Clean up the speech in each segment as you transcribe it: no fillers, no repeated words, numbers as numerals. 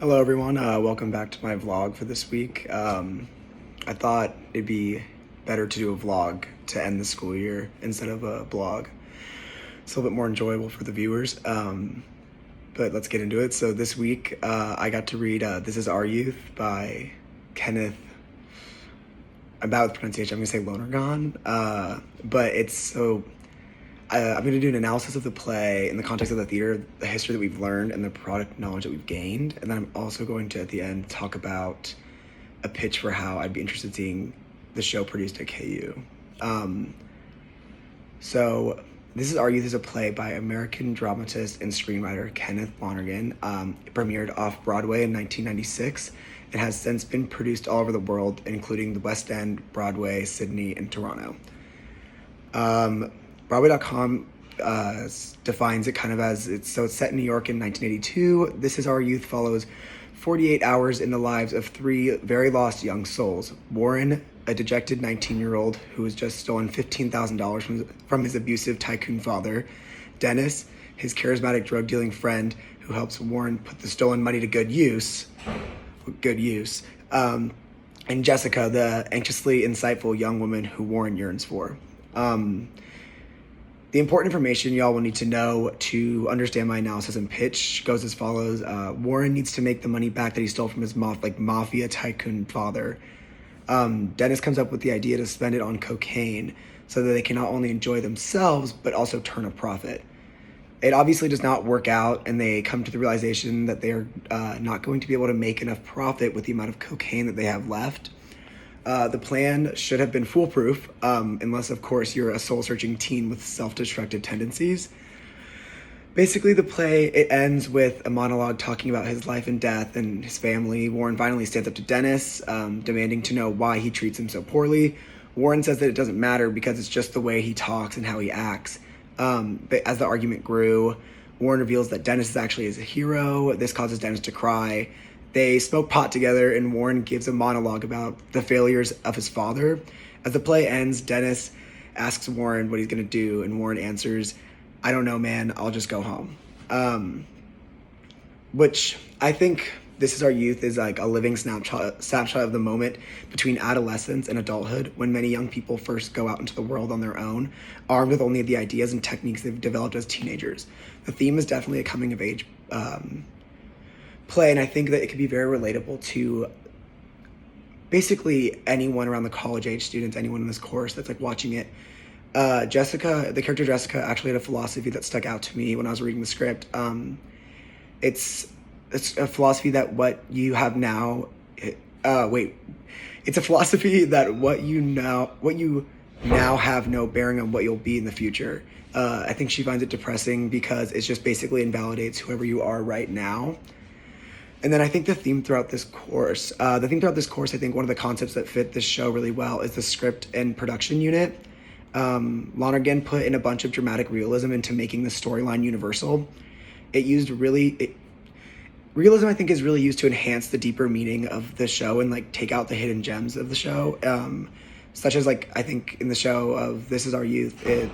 Hello everyone, welcome back to my vlog for this week. I thought it'd be better to do a vlog to end the school year instead of a blog. It's a little bit more enjoyable for the viewers, but let's get into it. So this week I got to read This Is Our Youth by Kenneth, I'm bad with pronunciation, I'm gonna say Lonergan, but it's so, I'm going to do an analysis of the play in the context of the theater, the history that we've learned, and the product knowledge that we've gained. And then I'm also going to, at the end, talk about a pitch for how I'd be interested in seeing the show produced at KU. So This Is Our Youth is a play by American dramatist and screenwriter Kenneth Lonergan. It premiered off-Broadway in 1996 and has since been produced all over the world, including the West End, Broadway, Sydney, and Toronto. Broadway.com defines it kind of as, it's set in New York in 1982. This Is Our Youth follows 48 hours in the lives of three very lost young souls. Warren, a dejected 19-year-old who has just stolen $15,000 from his abusive tycoon father. Dennis, his charismatic drug-dealing friend who helps Warren put the stolen money to good use. And Jessica, the anxiously insightful young woman who Warren yearns for. The important information y'all will need to know to understand my analysis and pitch goes as follows. Warren needs to make the money back that he stole from his mafia tycoon father. Dennis comes up with the idea to spend it on cocaine so that they can not only enjoy themselves, but also turn a profit. It obviously does not work out, and they come to the realization that they are not going to be able to make enough profit with the amount of cocaine that they have left. The plan should have been foolproof, unless, of course, you're a soul-searching teen with self-destructive tendencies. Basically, the play, it ends with a monologue talking about his life and death and his family. Warren finally stands up to Dennis, demanding to know why he treats him so poorly. Warren says that it doesn't matter because it's just the way he talks and how he acts. But as the argument grew, Warren reveals that Dennis is actually his hero. This causes Dennis to cry. They smoke pot together, and Warren gives a monologue about the failures of his father. As the play ends, Dennis asks Warren what he's going to do, and Warren answers, "I don't know, man, I'll just go home." Which I think This Is Our Youth is like a living snapshot of the moment between adolescence and adulthood, when many young people first go out into the world on their own, armed with only the ideas and techniques they've developed as teenagers. The theme is definitely a coming-of-age play, and I think that it could be very relatable to basically anyone around the college age students, anyone in this course that's like watching it. Jessica, the character Jessica, actually had a philosophy that stuck out to me when I was reading the script. It's a philosophy that what you have now, it's a philosophy that what you now have no bearing on what you'll be in the future. I think she finds it depressing because it just basically invalidates whoever you are right now. And then I think the theme throughout this course, I think one of the concepts that fit this show really well is the script and production unit. Lonergan put in a bunch of dramatic realism into making the storyline universal. Realism, I think, is really used to enhance the deeper meaning of the show and like take out the hidden gems of the show. Such as like, I think in the show of This Is Our Youth, it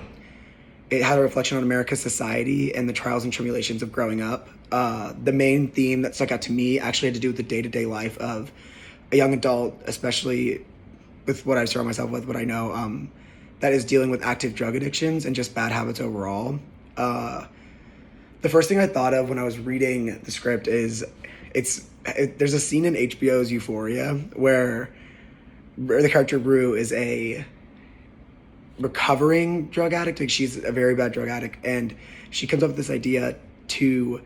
had a reflection on America's society and the trials and tribulations of growing up. The main theme that stuck out to me actually had to do with the day-to-day life of a young adult, especially with what I've surrounded myself with, what I know, that is dealing with active drug addictions and just bad habits overall. The first thing I thought of when I was reading the script is there's a scene in HBO's Euphoria where the character Rue is a recovering drug addict. Like, she's a very bad drug addict, and she comes up with this idea to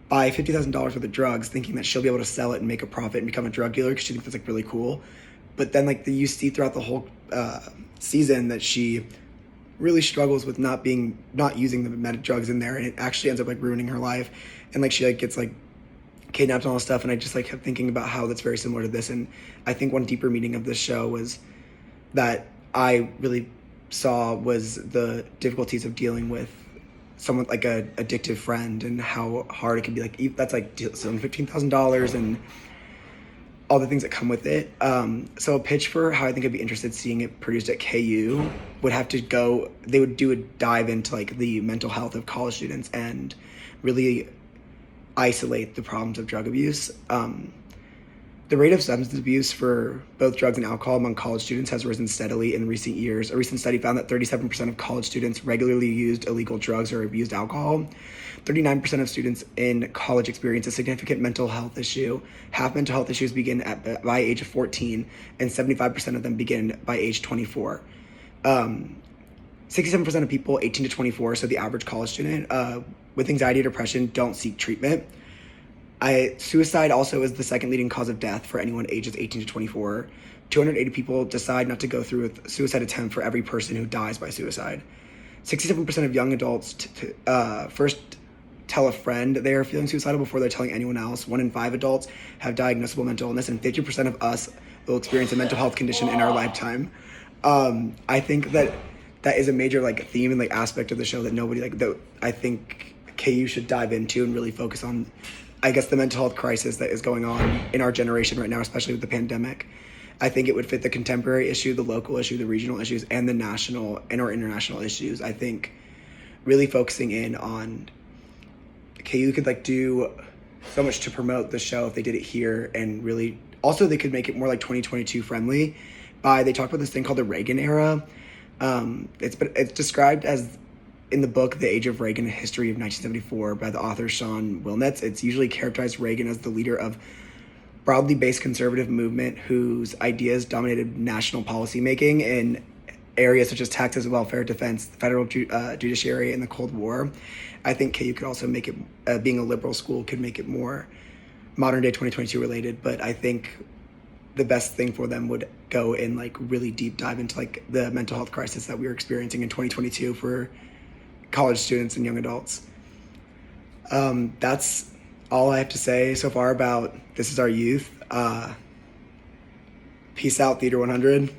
buy $50,000 worth of drugs, thinking that she'll be able to sell it and make a profit and become a drug dealer because she thinks that's like really cool. But then like you see throughout the whole season that she really struggles with not using the drugs in there, and it actually ends up like ruining her life, and like she like gets like kidnapped and all this stuff. And I just like kept thinking about how that's very similar to this. And I think one deeper meaning of this show was that I really saw was the difficulties of dealing with someone like a addictive friend, and how hard it can be. Like, that's like selling $15,000 and all the things that come with it. So a pitch for how I think I'd be interested in seeing it produced at KU would have to go, they would do a dive into like the mental health of college students and really isolate the problems of drug abuse. The rate of substance abuse for both drugs and alcohol among college students has risen steadily in recent years. A recent study found that 37% of college students regularly used illegal drugs or abused alcohol. 39% of students in college experience a significant mental health issue. Half mental health issues begin by age of 14, and 75% of them begin by age 24. 67% of people 18 to 24, so the average college student with anxiety or depression, don't seek treatment. Suicide also is the second leading cause of death for anyone ages 18 to 24. 280 people decide not to go through a suicide attempt for every person who dies by suicide. 67% of young adults first tell a friend they are feeling suicidal before they're telling anyone else. 1 in 5 adults have diagnosable mental illness, and 50% of us will experience a mental health condition in our lifetime. I think that is a major theme and aspect of the show that nobody I think KU should dive into and really focus on, I guess, the mental health crisis that is going on in our generation right now, especially with the pandemic. I think it would fit the contemporary issue, the local issue, the regional issues, and the national and or international issues. I think really focusing in on KU could do so much to promote the show if they did it here, and really also they could make it more 2022 friendly. They talked about this thing called the Reagan era. It's described as, in the book, The Age of Reagan, A History of 1974 by the author Sean Wilnetz. It's usually characterized Reagan as the leader of broadly based conservative movement whose ideas dominated national policymaking in areas such as taxes, welfare, defense, the federal judiciary, and the Cold War. I think KU could also make it, being a liberal school, could make it more modern day 2022 related, but I think the best thing for them would go in really deep dive into the mental health crisis that we are experiencing in 2022 for college students and young adults. That's all I have to say so far about This Is Our Youth. Peace out, Theater 100.